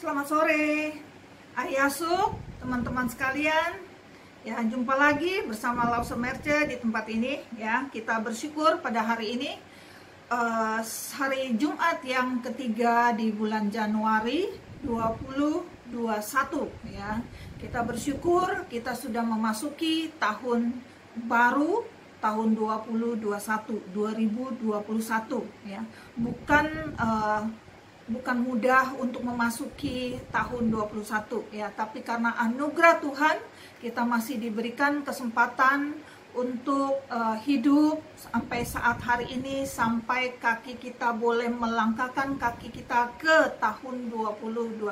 Selamat sore, Ayasuk, teman-teman sekalian. Ya, jumpa lagi bersama Lause Merce di tempat ini. Ya, kita bersyukur pada hari ini, hari Jumat yang ketiga di bulan Januari 2021. Ya, kita bersyukur kita sudah memasuki tahun baru, tahun 2021. Ya, bukan mudah untuk memasuki tahun 21 ya, tapi karena anugerah Tuhan kita masih diberikan kesempatan untuk hidup sampai saat hari ini, sampai kaki kita boleh melangkahkan kaki kita ke tahun 2021.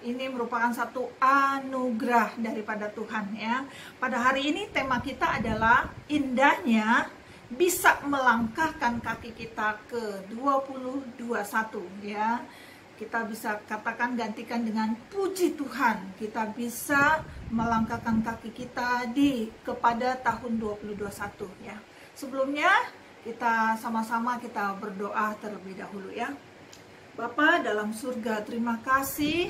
Ini merupakan satu anugerah daripada Tuhan ya. Pada hari ini tema kita adalah indahnya bisa melangkahkan kaki kita ke 2021 ya. Kita bisa katakan gantikan dengan puji Tuhan, kita bisa melangkahkan kaki kita kepada tahun 2021 ya. Sebelumnya kita sama-sama kita berdoa terlebih dahulu ya. Bapa dalam surga, terima kasih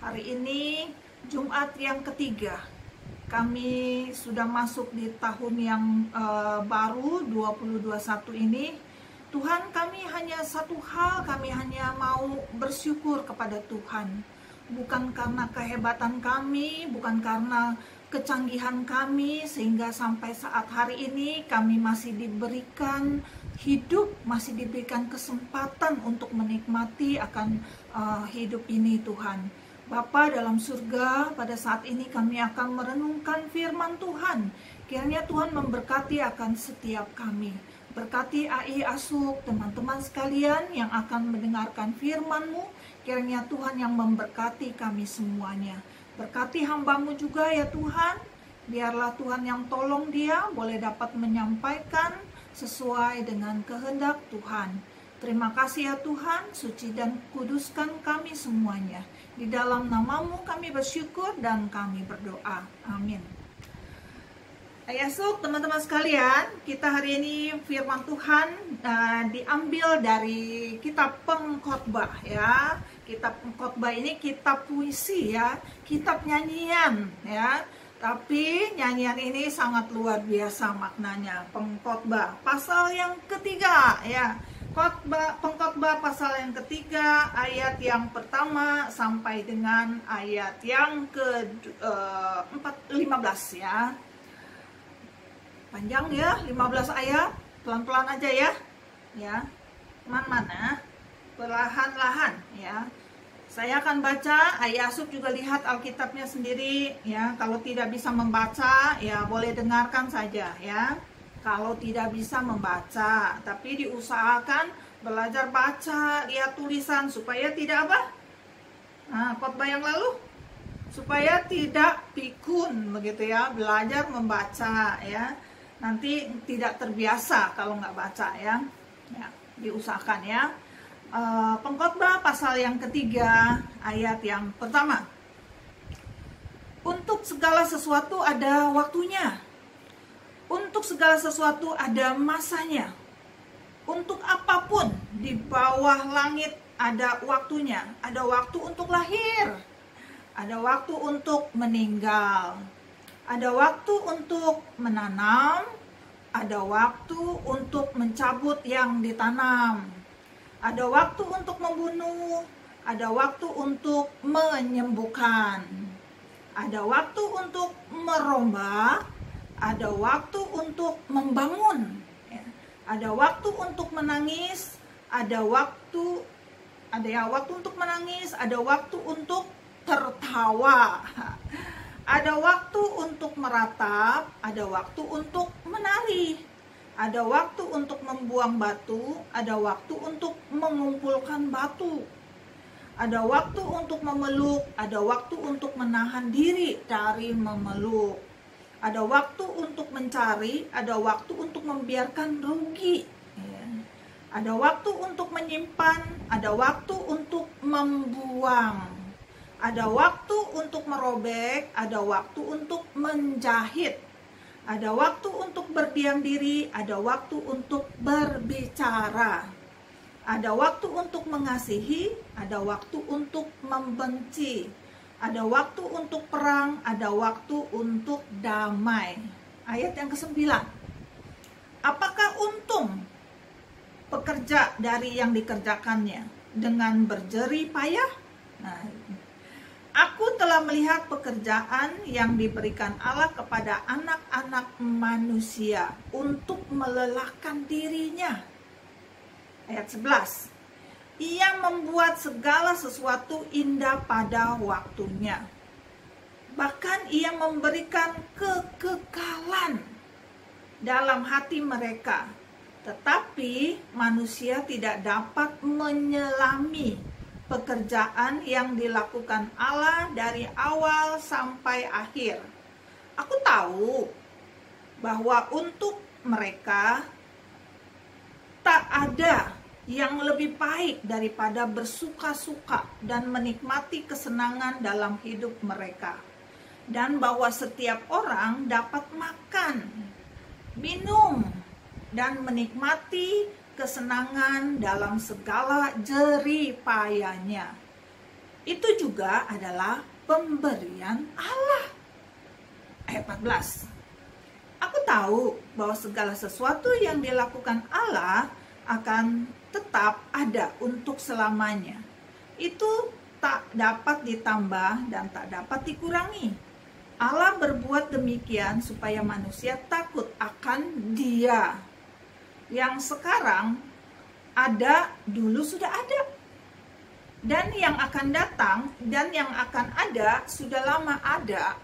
hari ini Jumat yang ketiga. Kami sudah masuk di tahun yang baru 2021 ini. Tuhan, kami hanya satu hal, kami hanya mau bersyukur kepada Tuhan. Bukan karena kehebatan kami, bukan karena kecanggihan kami, sehingga sampai saat hari ini kami masih diberikan hidup, masih diberikan kesempatan untuk menikmati akan hidup ini Tuhan. Bapa dalam surga, pada saat ini kami akan merenungkan firman Tuhan. Kiranya Tuhan memberkati akan setiap kami. Berkati AI Asuk, teman-teman sekalian yang akan mendengarkan firman-Mu. Kiranya Tuhan yang memberkati kami semuanya. Berkati hamba-Mu juga ya Tuhan. Biarlah Tuhan yang tolong dia boleh dapat menyampaikan sesuai dengan kehendak Tuhan. Terima kasih ya Tuhan, suci dan kuduskan kami semuanya. Di dalam nama-Mu kami bersyukur dan kami berdoa. Amin. Ayasuk, teman-teman sekalian, kita hari ini firman Tuhan diambil dari kitab Pengkhotbah ya. Kitab Pengkhotbah ini kitab puisi ya, kitab nyanyian ya. Tapi nyanyian ini sangat luar biasa maknanya. Pengkhotbah pasal yang ketiga ya. Pengkhotbah pasal yang ketiga, ayat yang pertama sampai dengan ayat yang ke-15 ya. Panjang ya, 15 ayat, pelan-pelan aja ya. Ya. Mana? Perlahan-lahan ya. Saya akan baca, Ayasuk juga lihat Alkitabnya sendiri ya. Kalau tidak bisa membaca ya boleh dengarkan saja ya. Kalau tidak bisa membaca, tapi diusahakan belajar baca, lihat tulisan supaya tidak apa? Nah, khotbah yang lalu supaya tidak pikun begitu ya, belajar membaca ya. Nanti tidak terbiasa kalau nggak baca ya. Ya, diusahakan ya. Pengkhotbah pasal yang ketiga, ayat yang pertama. Untuk segala sesuatu ada waktunya. Untuk segala sesuatu ada masanya. Untuk apapun di bawah langit ada waktunya. Ada waktu untuk lahir. Ada waktu untuk meninggal. Ada waktu untuk menanam. Ada waktu untuk mencabut yang ditanam. Ada waktu untuk membunuh. Ada waktu untuk menyembuhkan. Ada waktu untuk merombak. Ada waktu untuk membangun, ya. Ada waktu untuk menangis, ada waktu untuk menangis, ada waktu untuk tertawa, ada waktu untuk meratap, ada waktu untuk menari, ada waktu untuk membuang batu, ada waktu untuk mengumpulkan batu, ada waktu untuk memeluk, ada waktu untuk menahan diri dari memeluk. Ada waktu untuk mencari, ada waktu untuk membiarkan rugi. Ya. Ada waktu untuk menyimpan, ada waktu untuk membuang. Ada waktu untuk merobek, ada waktu untuk menjahit. Ada waktu untuk berdiam diri, ada waktu untuk berbicara. Ada waktu untuk mengasihi, ada waktu untuk membenci, ada waktu untuk perang, ada waktu untuk damai. Ayat yang ke-9. Apakah untung pekerja dari yang dikerjakannya dengan berjerih payah? Nah, aku telah melihat pekerjaan yang diberikan Allah kepada anak-anak manusia untuk melelahkan dirinya. Ayat 11. Ia membuat segala sesuatu indah pada waktunya. Bahkan ia memberikan kekekalan dalam hati mereka. Tetapi manusia tidak dapat menyelami pekerjaan yang dilakukan Allah dari awal sampai akhir. Aku tahu bahwa untuk mereka tak ada yang lebih baik daripada bersuka-suka dan menikmati kesenangan dalam hidup mereka. Dan bahwa setiap orang dapat makan, minum, dan menikmati kesenangan dalam segala jerih payahnya. Itu juga adalah pemberian Allah. Ayat 14. Aku tahu bahwa segala sesuatu yang dilakukan Allah akan tetap ada untuk selamanya. Itu tak dapat ditambah dan tak dapat dikurangi. Allah berbuat demikian supaya manusia takut akan Dia. Yang sekarang ada, dulu sudah ada. Dan yang akan datang dan yang akan ada sudah lama ada.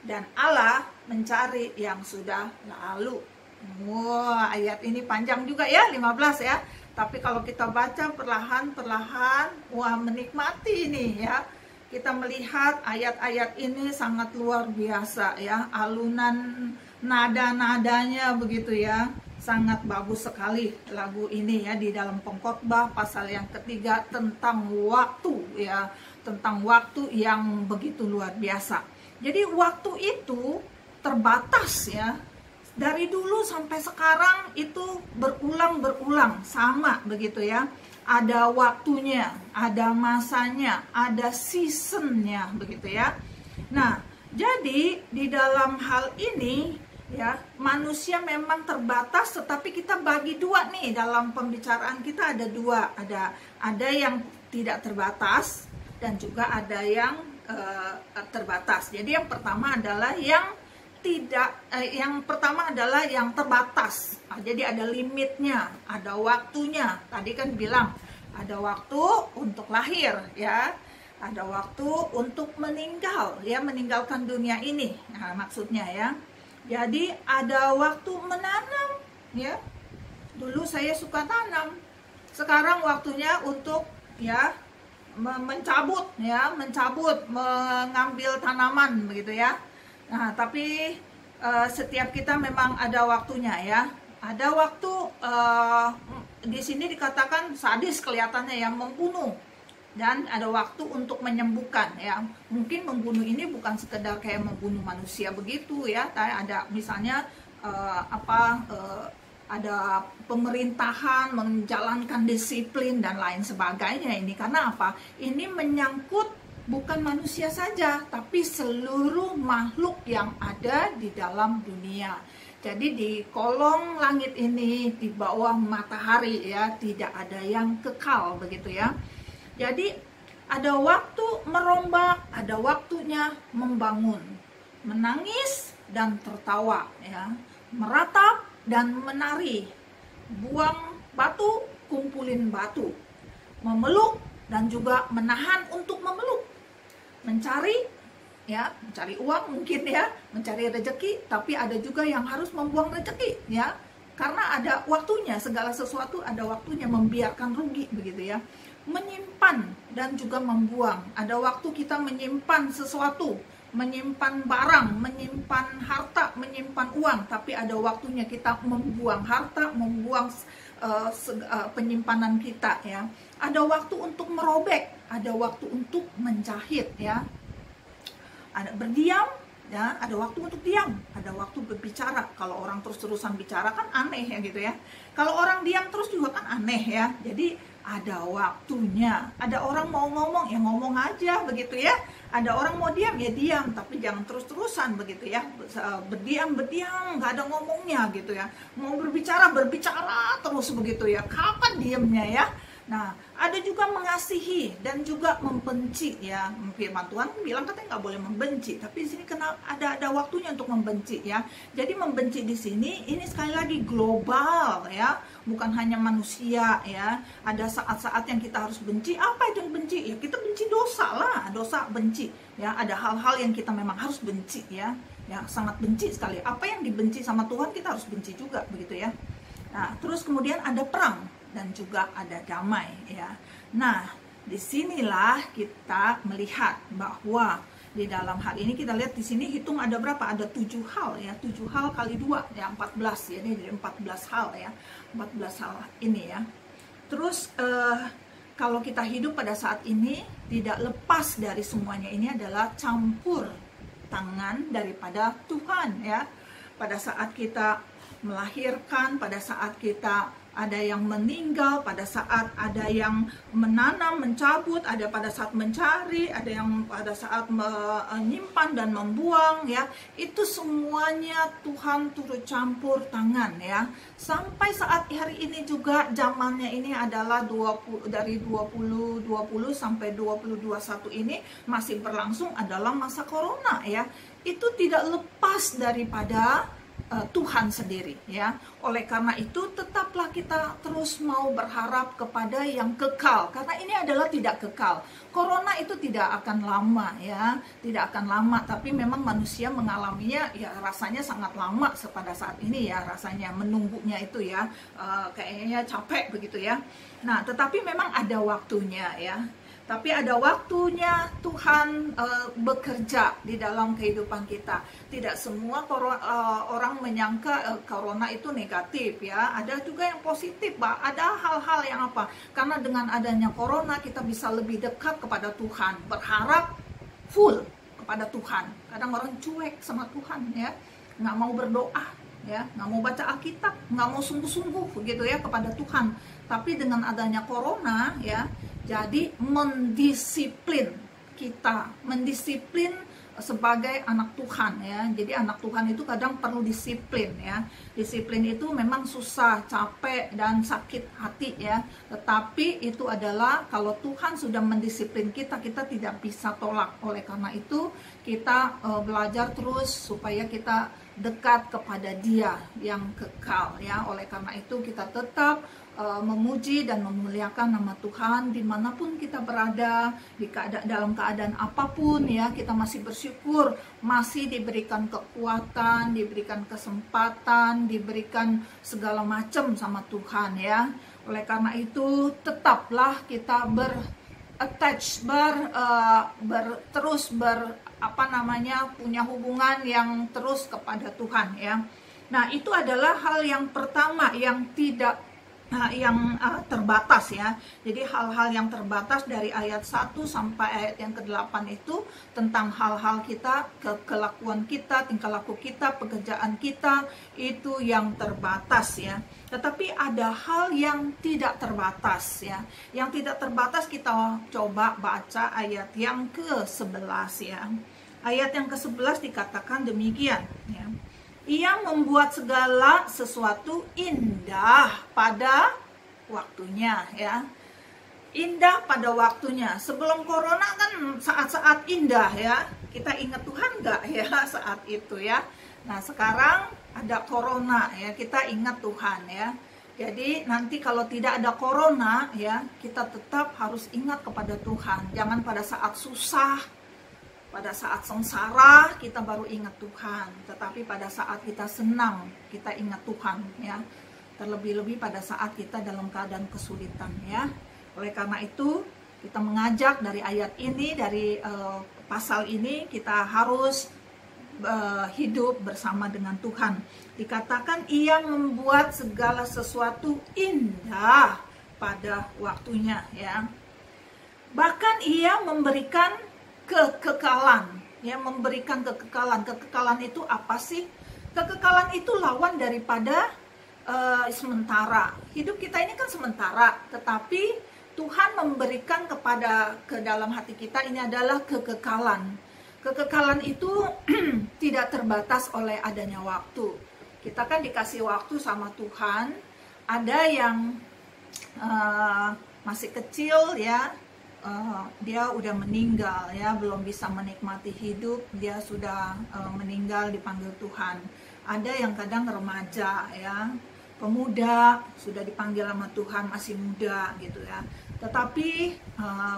Dan Allah mencari yang sudah lalu. Wah, ayat ini panjang juga ya, 15 ya. Tapi kalau kita baca perlahan-perlahan, wah, menikmati ini ya. Kita melihat ayat-ayat ini sangat luar biasa ya. Alunan nada-nadanya begitu ya. Sangat bagus sekali lagu ini ya, di dalam Pengkhotbah pasal yang ketiga tentang waktu ya. Tentang waktu yang begitu luar biasa. Jadi waktu itu terbatas ya. Dari dulu sampai sekarang itu berulang-berulang sama begitu ya. Ada waktunya, ada masanya, ada seasonnya begitu ya. Nah, jadi di dalam hal ini ya, manusia memang terbatas, tetapi kita bagi dua nih dalam pembicaraan kita, ada dua, ada yang tidak terbatas dan juga ada yang terbatas. Jadi yang pertama adalah yang yang terbatas. Nah, jadi ada limitnya, ada waktunya. Tadi kan bilang ada waktu untuk lahir ya, ada waktu untuk meninggal ya, meninggalkan dunia ini. Nah, maksudnya ya. Jadi ada waktu menanam ya. Dulu saya suka tanam. Sekarang waktunya untuk ya mencabut, mengambil tanaman begitu ya. Nah, tapi setiap kita memang ada waktunya ya. Ada waktu di sini dikatakan sadis kelihatannya yang membunuh, dan ada waktu untuk menyembuhkan ya. Mungkin membunuh ini bukan sekedar kayak membunuh manusia begitu ya. Ada misalnya ada pemerintahan menjalankan disiplin dan lain sebagainya ini. Karena apa? Ini menyangkut bukan manusia saja, tapi seluruh makhluk yang ada di dalam dunia. Jadi di kolong langit ini, di bawah matahari ya, tidak ada yang kekal begitu ya. Jadi ada waktu merombak, ada waktunya membangun, menangis dan tertawa ya, meratap dan menari, buang batu, kumpulin batu, memeluk dan juga menahan untuk memeluk, mencari ya, mencari uang mungkin ya, mencari rezeki, tapi ada juga yang harus membuang rezeki ya, karena ada waktunya, segala sesuatu ada waktunya, membiarkan rugi begitu ya. Menyimpan dan juga membuang, ada waktu kita menyimpan sesuatu, menyimpan barang, menyimpan harta, menyimpan uang, tapi ada waktunya kita membuang harta, membuang penyimpanan kita ya. Ada waktu untuk merobek, ada waktu untuk menjahit ya. Ada berdiam ya, ada waktu untuk diam, ada waktu berbicara. Kalau orang terus-terusan bicara kan aneh ya gitu ya. Kalau orang diam terus juga kan aneh ya. Jadi ada waktunya. Ada orang mau ngomong ya ngomong aja begitu ya. Ada orang mau diam ya diam, tapi jangan terus-terusan begitu ya. Berdiam nggak ada ngomongnya gitu ya. Mau berbicara terus begitu ya. Kapan diamnya ya? Nah, ada juga mengasihi dan juga membenci ya. Firman Tuhan bilang katanya nggak boleh membenci, tapi di sini kena ada waktunya untuk membenci ya. Jadi membenci di sini ini sekali lagi global ya, bukan hanya manusia ya. Ada saat-saat yang kita harus benci. Apa itu yang benci? Ya kita benci dosa lah, dosa benci ya. Ada hal-hal yang kita memang harus benci ya. Ya, sangat benci sekali. Apa yang dibenci sama Tuhan kita harus benci juga begitu ya. Nah, terus kemudian ada perang dan juga ada damai ya. Nah, disinilah kita melihat bahwa di dalam hal ini kita lihat di sini hitung ada berapa? Ada 7 hal ya. 7 hal kali 2 ya 14 ya. Ini jadi 14 hal ya. 14 hal ini ya. Terus kalau kita hidup pada saat ini tidak lepas dari semuanya ini adalah campur tangan daripada Tuhan ya. Pada saat kita melahirkan, pada saat kita ada yang meninggal, pada saat ada yang menanam, mencabut, ada pada saat mencari, ada yang pada saat menyimpan dan membuang ya. Itu semuanya Tuhan turut campur tangan ya. Sampai saat hari ini juga zamannya ini adalah dari 2020 sampai 2021 ini masih berlangsung adalah masa corona ya. Itu tidak lepas daripada Tuhan sendiri ya. Oleh karena itu tetaplah kita terus mau berharap kepada yang kekal, karena ini adalah tidak kekal. Corona itu tidak akan lama ya, tidak akan lama, tapi memang manusia mengalaminya ya rasanya sangat lama pada saat ini ya, rasanya menunggunya itu ya, kayaknya capek begitu ya. Nah, tetapi memang ada waktunya ya. Tapi ada waktunya Tuhan bekerja di dalam kehidupan kita. Tidak semua orang menyangka corona itu negatif ya. Ada juga yang positif, Pak. Ada hal-hal yang apa? Karena dengan adanya corona kita bisa lebih dekat kepada Tuhan, berharap full kepada Tuhan. Kadang orang cuek sama Tuhan ya, nggak mau berdoa ya, nggak mau baca Alkitab, nggak mau sungguh-sungguh begitu ya kepada Tuhan. Tapi dengan adanya corona ya, jadi mendisiplin kita, mendisiplin sebagai anak Tuhan ya. Jadi anak Tuhan itu kadang perlu disiplin ya. Disiplin itu memang susah, capek dan sakit hati ya. Tetapi itu adalah kalau Tuhan sudah mendisiplin kita, kita tidak bisa tolak. Oleh karena itu kita belajar terus supaya kita dekat kepada Dia yang kekal ya. Oleh karena itu kita tetap memuji dan memuliakan nama Tuhan dimanapun kita berada, dalam keadaan apapun ya. Kita masih bersyukur, masih diberikan kekuatan, diberikan kesempatan, diberikan segala macam sama Tuhan ya. Oleh karena itu tetaplah kita punya hubungan yang terus kepada Tuhan ya. Nah, itu adalah hal yang pertama yang terbatas ya. Jadi hal-hal yang terbatas dari ayat 1 sampai ayat yang ke-8 itu tentang hal-hal kita, kelakuan kita, tingkah laku kita, pekerjaan kita, itu yang terbatas ya. Tetapi ada hal yang tidak terbatas ya. Yang tidak terbatas kita coba baca ayat yang ke-11 ya. Ayat yang ke-11 dikatakan demikian ya. Ia membuat segala sesuatu indah pada waktunya ya. Indah pada waktunya. Sebelum corona kan saat-saat indah ya. Kita ingat Tuhan nggak ya saat itu ya. Nah, sekarang ada corona ya, kita ingat Tuhan ya. Jadi nanti kalau tidak ada corona ya, kita tetap harus ingat kepada Tuhan. Jangan pada saat susah, pada saat sengsara kita baru ingat Tuhan, tetapi pada saat kita senang kita ingat Tuhan ya. Terlebih-lebih pada saat kita dalam keadaan kesulitan ya. Oleh karena itu kita mengajak dari ayat ini, dari pasal ini, kita harus hidup bersama dengan Tuhan. Dikatakan ia membuat segala sesuatu indah pada waktunya ya. Bahkan ia memberikan kekekalan ya, memberikan kekekalan. Kekekalan itu apa sih? Kekekalan itu lawan daripada sementara. Hidup kita ini kan sementara, tetapi Tuhan memberikan ke dalam hati kita ini adalah kekekalan. Kekekalan itu tidak terbatas oleh adanya waktu. Kita kan dikasih waktu sama Tuhan. Ada yang masih kecil ya, dia udah meninggal ya, belum bisa menikmati hidup, dia sudah meninggal dipanggil Tuhan. Ada yang kadang remaja ya, pemuda sudah dipanggil sama Tuhan, masih muda gitu ya. Tetapi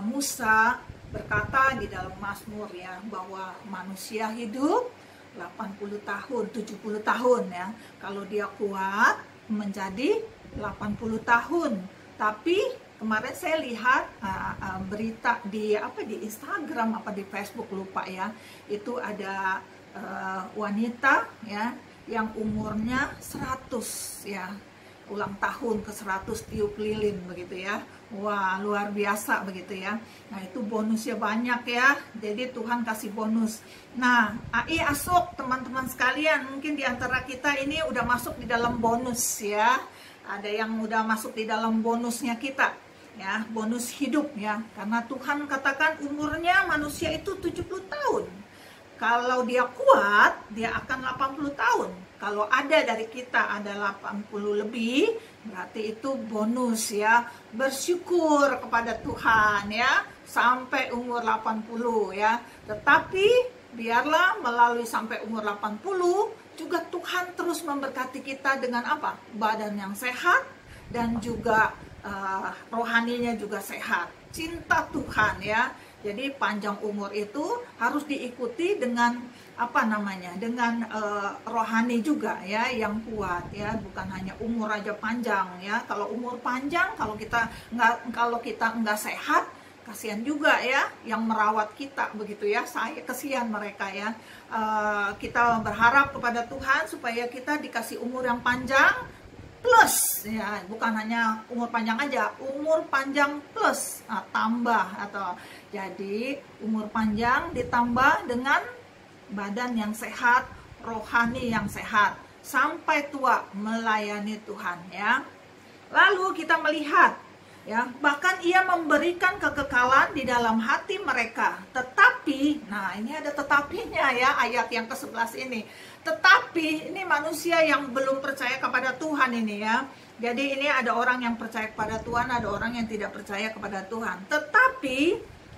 Musa berkata di dalam Mazmur ya, bahwa manusia hidup 80 tahun, 70 tahun ya. Kalau dia kuat menjadi 80 tahun. Tapi kemarin saya lihat berita di Instagram apa di Facebook lupa ya. Itu ada wanita ya yang umurnya 100 ya, ulang tahun ke 100, tiup lilin begitu ya. Wah, luar biasa begitu ya. Nah, itu bonusnya banyak ya. Jadi Tuhan kasih bonus. Nah, AI Asok teman-teman sekalian, mungkin di antara kita ini udah masuk di dalam bonus ya. Ada yang udah masuk di dalam bonusnya kita ya, bonus hidup ya. Karena Tuhan katakan umurnya manusia itu 70 tahun. Kalau dia kuat, dia akan 80 tahun. Kalau ada dari kita ada 80 lebih, berarti itu bonus ya. Bersyukur kepada Tuhan ya, sampai umur 80 ya. Tetapi biarlah melalui sampai umur 80, juga Tuhan terus memberkati kita dengan apa? Badan yang sehat, dan juga rohaninya juga sehat. Cinta Tuhan ya. Jadi panjang umur itu harus diikuti dengan dengan rohani juga ya, yang kuat ya, bukan hanya umur aja panjang ya. Kalau umur panjang, kalau kita nggak sehat, kasihan juga ya yang merawat kita begitu ya. Saya kasihan mereka ya. Kita berharap kepada Tuhan supaya kita dikasih umur yang panjang plus ya, bukan hanya umur panjang aja, umur panjang plus tambah, atau jadi umur panjang ditambah dengan badan yang sehat, rohani yang sehat, sampai tua melayani Tuhan ya. Lalu kita melihat ya, bahkan ia memberikan kekekalan di dalam hati mereka. Tetapi, nah ini ada tetapinya ya, ayat yang ke-11 ini. Tetapi ini manusia yang belum percaya kepada Tuhan ini ya. Jadi ini ada orang yang percaya kepada Tuhan, ada orang yang tidak percaya kepada Tuhan. Tetapi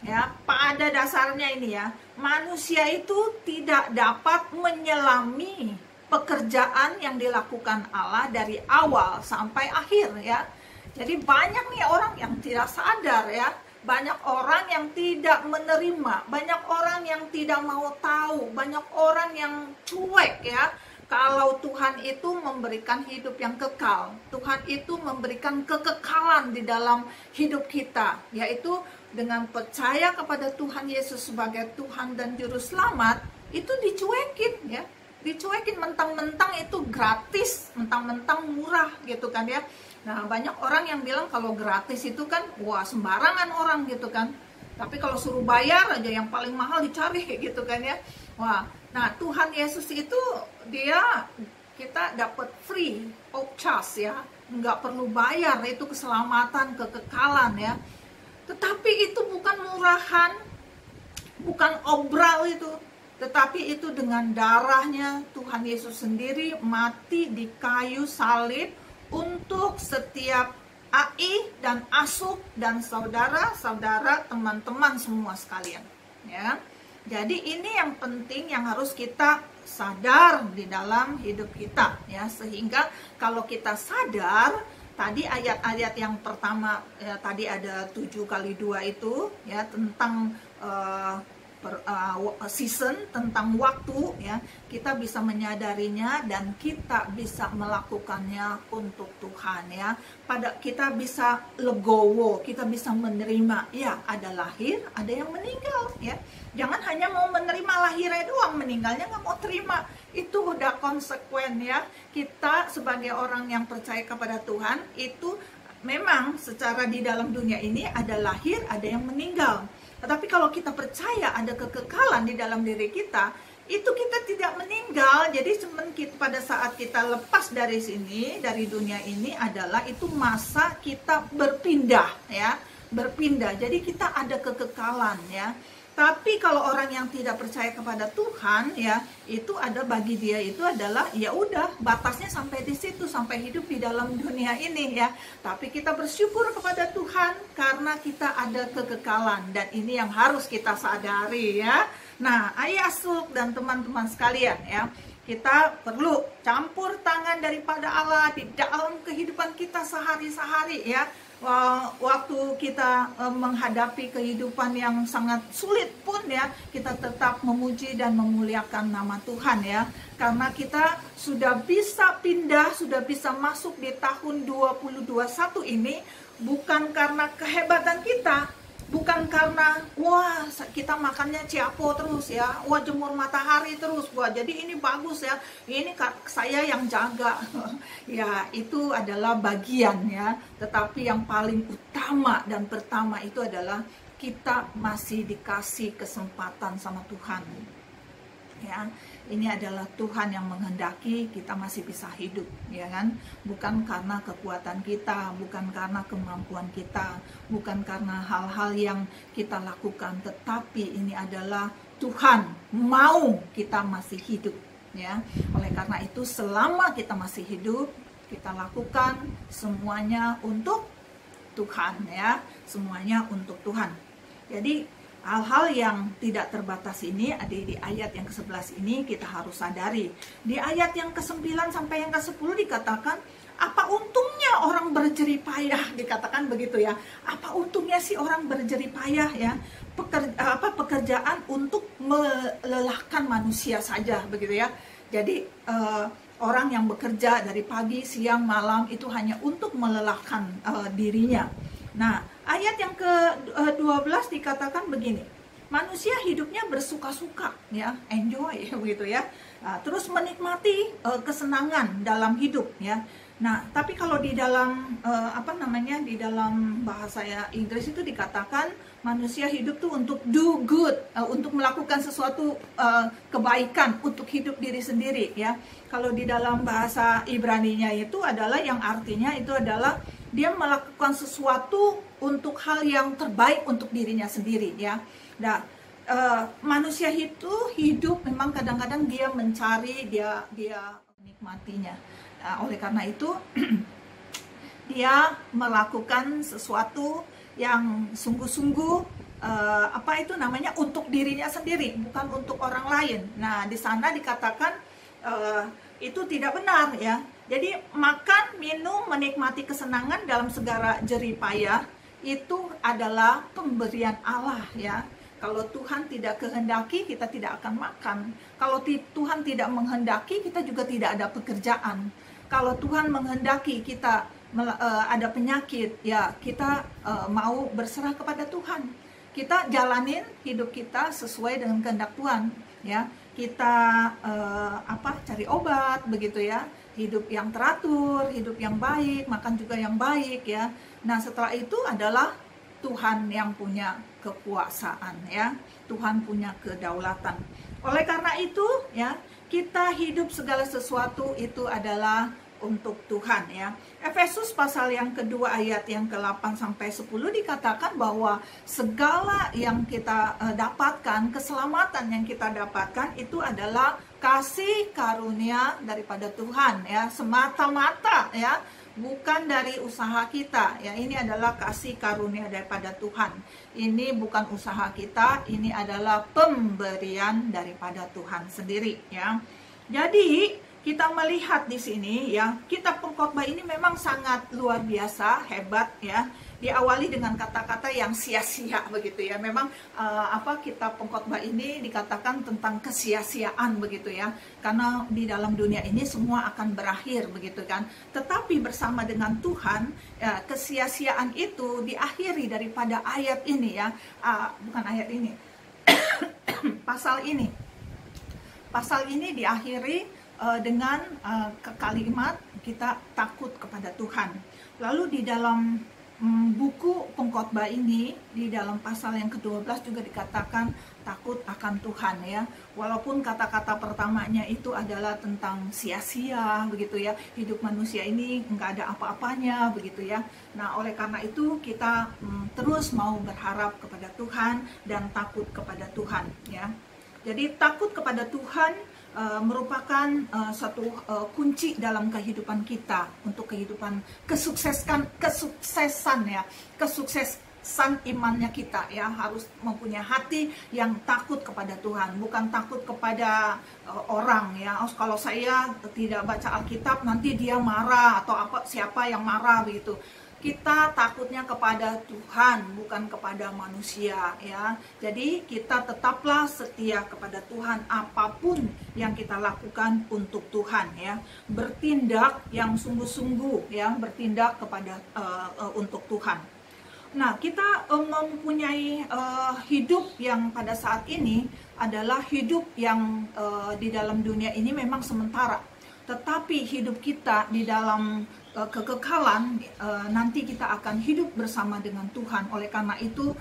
ya, pada dasarnya ini ya, manusia itu tidak dapat menyelami pekerjaan yang dilakukan Allah dari awal sampai akhir ya. Jadi banyak nih orang yang tidak sadar ya, banyak orang yang tidak menerima, banyak orang yang tidak mau tahu, banyak orang yang cuek ya. Kalau Tuhan itu memberikan hidup yang kekal, Tuhan itu memberikan kekekalan di dalam hidup kita, yaitu dengan percaya kepada Tuhan Yesus sebagai Tuhan dan Juru Selamat, itu dicuekin ya. Dicuekin, mentang-mentang itu gratis, mentang-mentang murah gitu kan ya. Nah, banyak orang yang bilang kalau gratis itu kan wah sembarangan orang gitu kan. Tapi kalau suruh bayar aja yang paling mahal dicari gitu kan ya. Wah, nah Tuhan Yesus itu kita dapat free of charge ya. Nggak perlu bayar, itu keselamatan, kekekalan ya. Tetapi itu bukan murahan, bukan obral itu. Tetapi itu dengan darahnya Tuhan Yesus sendiri mati di kayu salib untuk setiap AI dan Asuk dan saudara-saudara, teman-teman semua sekalian ya. Jadi ini yang penting yang harus kita sadar di dalam hidup kita ya, sehingga kalau kita sadar, tadi ayat-ayat yang pertama ya, tadi ada 7x2 itu ya, tentang season, tentang waktu ya, kita bisa menyadarinya dan kita bisa melakukannya untuk Tuhan ya. Kita bisa legowo, kita bisa menerima ya, ada lahir, ada yang meninggal ya. Jangan hanya mau menerima lahirnya doang, meninggalnya nggak mau terima. Itu udah konsekuen ya. Kita sebagai orang yang percaya kepada Tuhan itu memang secara di dalam dunia ini ada lahir, ada yang meninggal. Tetapi kalau kita percaya ada kekekalan di dalam diri kita, itu kita tidak meninggal. Jadi pada saat kita lepas dari sini, dari dunia ini adalah itu masa kita berpindah ya, berpindah. Jadi kita ada kekekalan ya. Tapi kalau orang yang tidak percaya kepada Tuhan ya, itu ada bagi dia itu adalah ya udah batasnya sampai di situ, sampai hidup di dalam dunia ini ya. Tapi kita bersyukur kepada Tuhan karena kita ada kekekalan, dan ini yang harus kita sadari ya. Nah, Ayah Asuk dan teman-teman sekalian ya, kita perlu campur tangan daripada Allah di dalam kehidupan kita sehari-hari ya. Waktu kita menghadapi kehidupan yang sangat sulit pun ya, kita tetap memuji dan memuliakan nama Tuhan ya. Karena kita sudah bisa pindah, sudah bisa masuk di tahun 2021 ini bukan karena kehebatan kita, bukan karena wah kita makannya ciapo terus ya, wah jemur matahari terus, wah jadi ini bagus ya, ini saya yang jaga. Ya itu adalah bagian ya, tetapi yang paling utama dan pertama itu adalah kita masih dikasih kesempatan sama Tuhan ya. Ini adalah Tuhan yang menghendaki kita masih bisa hidup ya kan, bukan karena kekuatan kita, bukan karena kemampuan kita, bukan karena hal-hal yang kita lakukan, tetapi ini adalah Tuhan mau kita masih hidup ya. Oleh karena itu selama kita masih hidup, kita lakukan semuanya untuk Tuhan ya, semuanya untuk Tuhan. Jadi hal-hal yang tidak terbatas ini ada di ayat yang ke-11 ini kita harus sadari. Di ayat yang ke-9 sampai yang ke-10 dikatakan, apa untungnya orang berjerih payah, dikatakan begitu ya. Apa untungnya sih orang berjerih payah ya? Pekerjaan untuk melelahkan manusia saja begitu ya. Jadi orang yang bekerja dari pagi, siang, malam itu hanya untuk melelahkan dirinya. Nah, ayat yang ke-12 dikatakan begini, manusia hidupnya bersuka-suka ya, enjoy begitu ya. Terus menikmati kesenangan dalam hidup ya. Nah, tapi kalau di dalam di dalam bahasa Inggris itu dikatakan manusia hidup tuh untuk do good, untuk melakukan sesuatu kebaikan untuk hidup diri sendiri ya. Kalau di dalam bahasa Ibraninya itu adalah yang artinya itu adalah dia melakukan sesuatu untuk hal yang terbaik untuk dirinya sendiri ya. Nah, manusia itu hidup memang kadang-kadang dia mencari, dia menikmatinya. Nah, oleh karena itu dia melakukan sesuatu yang sungguh-sungguh untuk dirinya sendiri, bukan untuk orang lain. Nah, di sana dikatakan itu tidak benar ya. Jadi makan, minum, menikmati kesenangan dalam segala jerih payah itu adalah pemberian Allah ya. Kalau Tuhan tidak kehendaki, kita tidak akan makan. Kalau Tuhan tidak menghendaki, kita juga tidak ada pekerjaan. Kalau Tuhan menghendaki kita ada penyakit, ya kita mau berserah kepada Tuhan. Kita jalanin hidup kita sesuai dengan kehendak Tuhan ya. Kita cari obat begitu ya. Hidup yang teratur, hidup yang baik, makan juga yang baik ya. Nah, setelah itu adalah Tuhan yang punya kekuasaan ya. Tuhan punya kedaulatan. Oleh karena itu ya, kita hidup segala sesuatu itu adalah untuk Tuhan ya. Efesus pasal yang kedua ayat yang ke-8 sampai 10 dikatakan bahwa segala yang kita dapatkan, keselamatan yang kita dapatkan itu adalah kasih karunia daripada Tuhan ya, semata-mata ya, bukan dari usaha kita ya. Ini adalah kasih karunia daripada Tuhan. Ini bukan usaha kita, ini adalah pemberian daripada Tuhan sendiri ya. Jadi kita melihat di sini ya, kitab pengkhotbah ini memang sangat luar biasa, hebat ya. Diawali dengan kata-kata yang sia-sia begitu ya. Memang kitab pengkhotbah ini dikatakan tentang kesia-siaan begitu ya. Karena di dalam dunia ini semua akan berakhir begitu kan. Tetapi bersama dengan Tuhan, ya, kesia-siaan itu diakhiri daripada ayat ini ya. Bukan ayat ini. Pasal ini. Pasal ini diakhiri dengan kalimat kita takut kepada Tuhan. Lalu di dalam buku Pengkhotbah ini di dalam pasal yang ke-12 juga dikatakan takut akan Tuhan ya. Walaupun kata-kata pertamanya itu adalah tentang sia-sia begitu ya. Hidup manusia ini nggak ada apa-apanya begitu ya. Nah, oleh karena itu kita terus mau berharap kepada Tuhan dan takut kepada Tuhan ya. Jadi takut kepada Tuhan merupakan satu kunci dalam kehidupan kita untuk kehidupan kesuksesan imannya kita ya. Harus mempunyai hati yang takut kepada Tuhan, bukan takut kepada orang ya. Kalau saya tidak baca Alkitab nanti dia marah atau siapa yang marah begitu. Kita takutnya kepada Tuhan, bukan kepada manusia ya. Jadi kita tetaplah setia kepada Tuhan apapun yang kita lakukan untuk Tuhan ya. Bertindak yang sungguh-sungguh ya, bertindak kepada untuk Tuhan. Nah, kita mempunyai hidup yang pada saat ini adalah hidup yang di dalam dunia ini memang sementara. Tetapi hidup kita di dalam kekekalan nanti kita akan hidup bersama dengan Tuhan. Oleh karena itu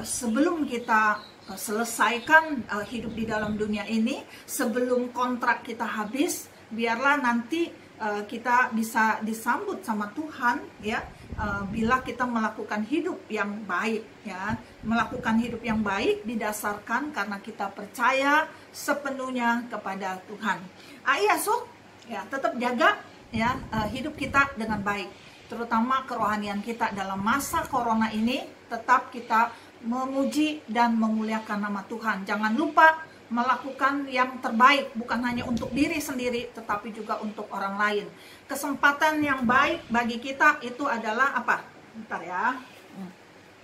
sebelum kita selesaikan hidup di dalam dunia ini, sebelum kontrak kita habis, biarlah nanti kita bisa disambut sama Tuhan ya, bila kita melakukan hidup yang baik ya. Melakukan hidup yang baik didasarkan karena kita percaya sepenuhnya kepada Tuhan. Ayasuk ya, tetap jaga ya hidup kita dengan baik, terutama kerohanian kita dalam masa corona ini. Tetap kita memuji dan memuliakan nama Tuhan. Jangan lupa melakukan yang terbaik, bukan hanya untuk diri sendiri tetapi juga untuk orang lain. Kesempatan yang baik bagi kita itu adalah apa? Bentar ya,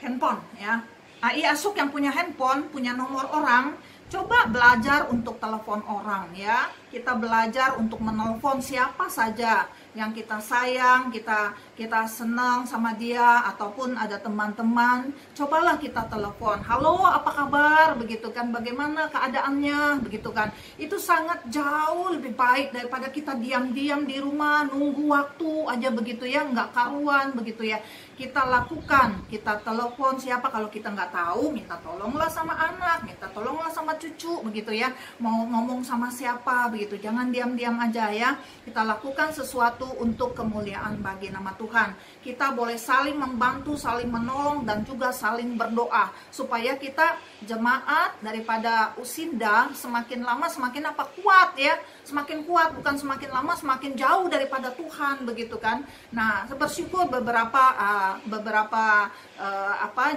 handphone ya. Asuk yang punya handphone, punya nomor orang, coba belajar untuk telepon orang ya. Kita belajar untuk menelpon siapa saja yang kita sayang, kita senang sama dia, ataupun ada teman-teman, cobalah kita telepon. Halo, apa kabar? Begitu kan, bagaimana keadaannya? Begitu kan. Itu sangat jauh lebih baik daripada kita diam-diam di rumah nunggu waktu aja begitu ya, nggak karuan begitu ya. Kita lakukan, kita telepon siapa, kalau kita nggak tahu, minta tolonglah sama anak, minta tolonglah sama cucu begitu ya. Mau ngomong sama siapa begitu, jangan diam-diam aja ya. Kita lakukan sesuatu untuk kemuliaan bagi nama Tuhan. Kita boleh saling membantu, saling menolong, dan juga saling berdoa supaya kita jemaat daripada Usinda semakin lama semakin apa, kuat ya, semakin kuat, bukan semakin lama semakin jauh daripada Tuhan begitu kan. Nah, bersyukur beberapa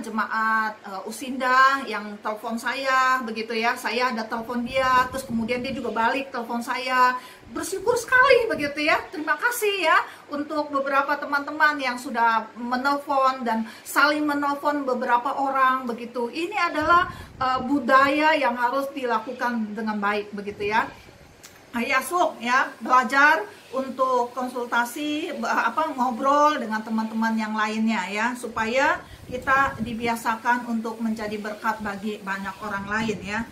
jemaat Usinda yang telepon saya begitu ya. Saya ada telepon dia, terus kemudian dia juga balik telepon saya. Bersyukur sekali begitu ya. Terima kasih ya untuk beberapa teman-teman yang sudah menelpon dan saling menelpon beberapa orang begitu. Ini adalah budaya yang harus dilakukan dengan baik begitu ya. Ayasuk ya, belajar untuk konsultasi, ngobrol dengan teman-teman yang lainnya ya, supaya kita dibiasakan untuk menjadi berkat bagi banyak orang lain ya.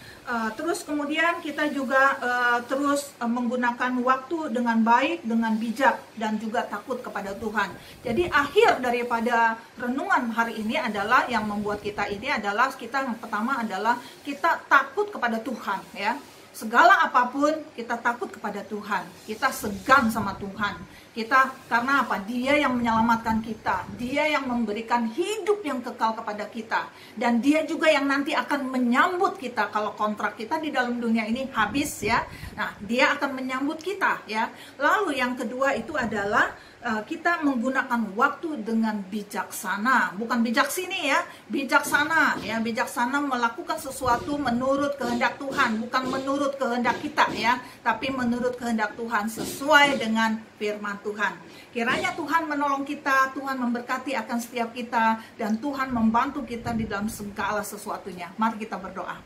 Terus kemudian kita juga terus menggunakan waktu dengan baik, dengan bijak, dan juga takut kepada Tuhan. Jadi akhir daripada renungan hari ini adalah, yang membuat kita ini adalah, kita yang pertama adalah kita takut kepada Tuhan ya. Segala apapun kita takut kepada Tuhan, kita segan sama Tuhan. Kita, karena apa? Dia yang menyelamatkan kita, dia yang memberikan hidup yang kekal kepada kita, dan dia juga yang nanti akan menyambut kita kalau kontrak kita di dalam dunia ini habis ya. Nah, dia akan menyambut kita ya. Lalu yang kedua itu adalah kita menggunakan waktu dengan bijaksana, bukan bijak sini ya, bijaksana ya. Bijaksana melakukan sesuatu menurut kehendak Tuhan, bukan menurut kehendak kita ya, tapi menurut kehendak Tuhan, sesuai dengan firman Tuhan. Kiranya Tuhan menolong kita, Tuhan memberkati akan setiap kita, dan Tuhan membantu kita di dalam segala sesuatunya. Mari kita berdoa.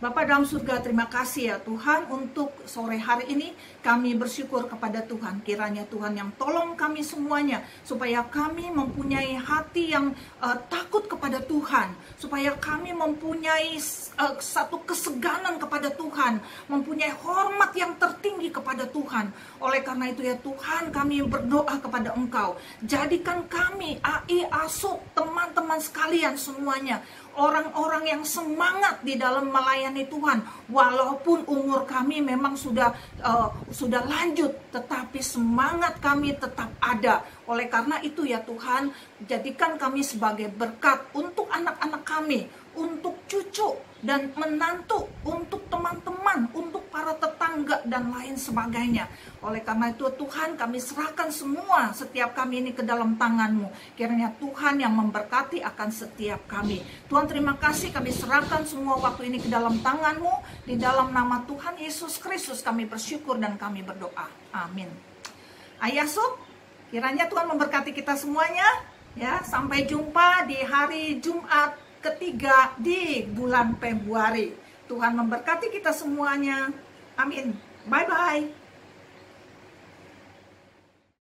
Bapa dalam surga, terima kasih ya Tuhan untuk sore hari ini. Kami bersyukur kepada Tuhan. Kiranya Tuhan yang tolong kami semuanya, supaya kami mempunyai hati yang takut kepada Tuhan, supaya kami mempunyai satu keseganan kepada Tuhan, mempunyai hormat yang tertinggi kepada Tuhan. Oleh karena itu ya Tuhan, kami berdoa kepada Engkau, jadikan kami, AI, ASUK, teman-teman sekalian semuanya, orang-orang yang semangat di dalam melayani Tuhan, walaupun umur kami memang sudah lanjut, tetapi semangat kami tetap ada. Oleh karena itu ya Tuhan, jadikan kami sebagai berkat untuk anak-anak kami, untuk cucu dan menantu, untuk teman-teman, untuk para tetangga dan lain sebagainya. Oleh karena itu Tuhan, kami serahkan semua setiap kami ini ke dalam tangan-Mu. Kiranya Tuhan yang memberkati akan setiap kami. Tuhan, terima kasih, kami serahkan semua waktu ini ke dalam tangan-Mu. Di dalam nama Tuhan Yesus Kristus kami bersyukur dan kami berdoa. Amin. Ayah Suk, kiranya Tuhan memberkati kita semuanya. Ya, sampai jumpa di hari Jumat ketiga di bulan Februari. Tuhan memberkati kita semuanya. Amin. Bye-bye.